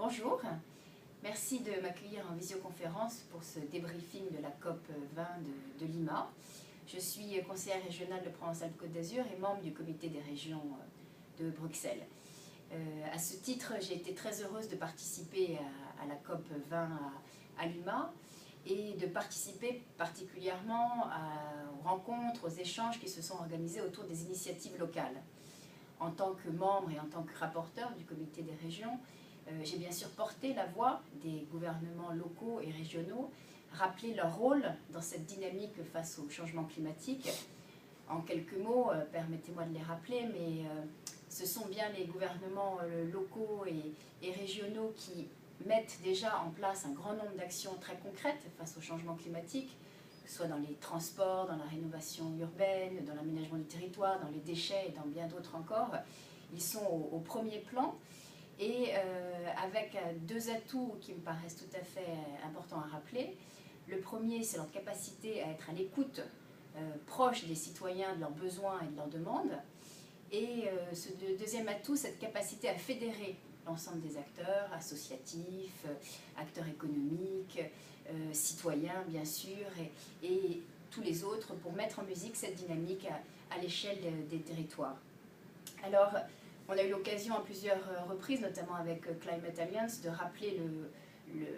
Bonjour, merci de m'accueillir en visioconférence pour ce débriefing de la COP 20 de Lima. Je suis conseillère régionale de Provence-Alpes-Côte d'Azur et membre du comité des régions de Bruxelles. À ce titre, j'ai été très heureuse de participer à la COP 20 à Lima et de participer particulièrement aux rencontres, aux échanges qui se sont organisés autour des initiatives locales. En tant que membre et en tant que rapporteur du comité des régions, j'ai bien sûr porté la voix des gouvernements locaux et régionaux, rappelé leur rôle dans cette dynamique face au changement climatique. En quelques mots, permettez-moi de les rappeler, mais ce sont bien les gouvernements locaux et régionaux qui mettent déjà en place un grand nombre d'actions très concrètes face au changement climatique, que ce soit dans les transports, dans la rénovation urbaine, dans l'aménagement du territoire, dans les déchets et dans bien d'autres encore. Ils sont au premier plan et avec deux atouts qui me paraissent tout à fait importants à rappeler. Le premier, c'est leur capacité à être à l'écoute proche des citoyens, de leurs besoins et de leurs demandes. Et ce deuxième atout, cette capacité à fédérer l'ensemble des acteurs, associatifs, acteurs économiques, citoyens bien sûr, et tous les autres, pour mettre en musique cette dynamique à l'échelle des territoires. Alors, on a eu l'occasion à plusieurs reprises, notamment avec Climate Alliance, de rappeler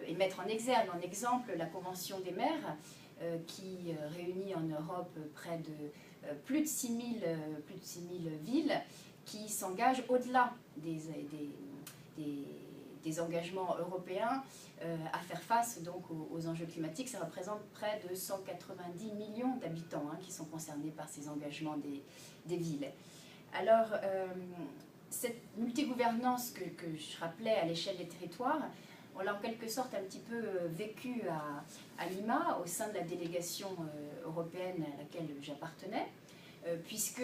et mettre en exergue, en exemple, la Convention des maires, qui réunit en Europe près de plus de 6000 villes qui s'engagent au-delà des engagements européens à faire face donc aux enjeux climatiques. Ça représente près de 190 millions d'habitants qui sont concernés par ces engagements des villes. Alors, cette multigouvernance que je rappelais à l'échelle des territoires, on l'a en quelque sorte un petit peu vécu à Lima, au sein de la délégation européenne à laquelle j'appartenais, puisque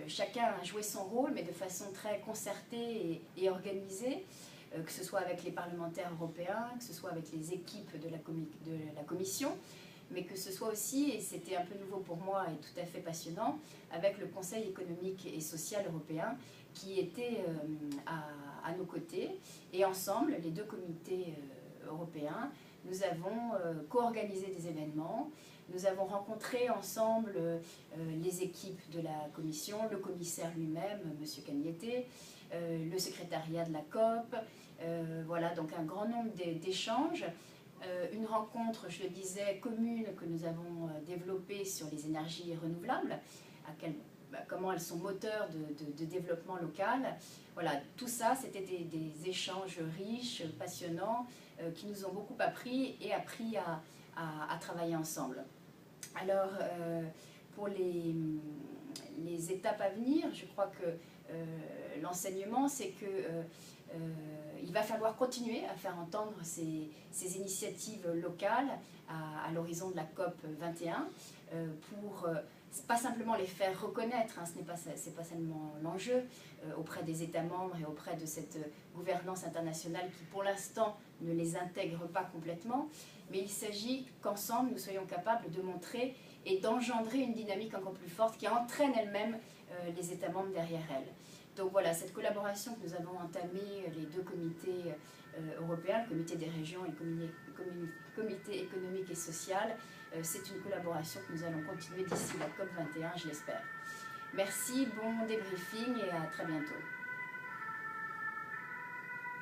chacun a joué son rôle, mais de façon très concertée et organisée, que ce soit avec les parlementaires européens, que ce soit avec les équipes de la Commission, mais que ce soit aussi, et c'était un peu nouveau pour moi et tout à fait passionnant, avec le Conseil économique et social européen qui était à nos côtés. Et ensemble, les deux comités européens, nous avons co-organisé des événements, nous avons rencontré ensemble les équipes de la Commission, le commissaire lui-même, M. Cagnete, le secrétariat de la COP, voilà, donc un grand nombre d'échanges. Une rencontre, je le disais, commune que nous avons développée sur les énergies renouvelables, comment elles sont moteurs de développement local. Voilà, tout ça, c'était des échanges riches, passionnants, qui nous ont beaucoup appris et appris à travailler ensemble. Alors, pour les étapes à venir, je crois que l'enseignement, c'est que il va falloir continuer à faire entendre ces initiatives locales à l'horizon de la COP 21 pour pas simplement les faire reconnaître, c'est pas seulement l'enjeu auprès des États membres et auprès de cette gouvernance internationale qui pour l'instant ne les intègre pas complètement, mais il s'agit qu'ensemble nous soyons capables de montrer et d'engendrer une dynamique encore plus forte qui entraîne elle-même les États membres derrière elle. Donc voilà, cette collaboration que nous avons entamée, les deux comités européens, le comité des régions et le comité économique et social, c'est une collaboration que nous allons continuer d'ici la COP 21, je l'espère. Merci, bon débriefing et à très bientôt.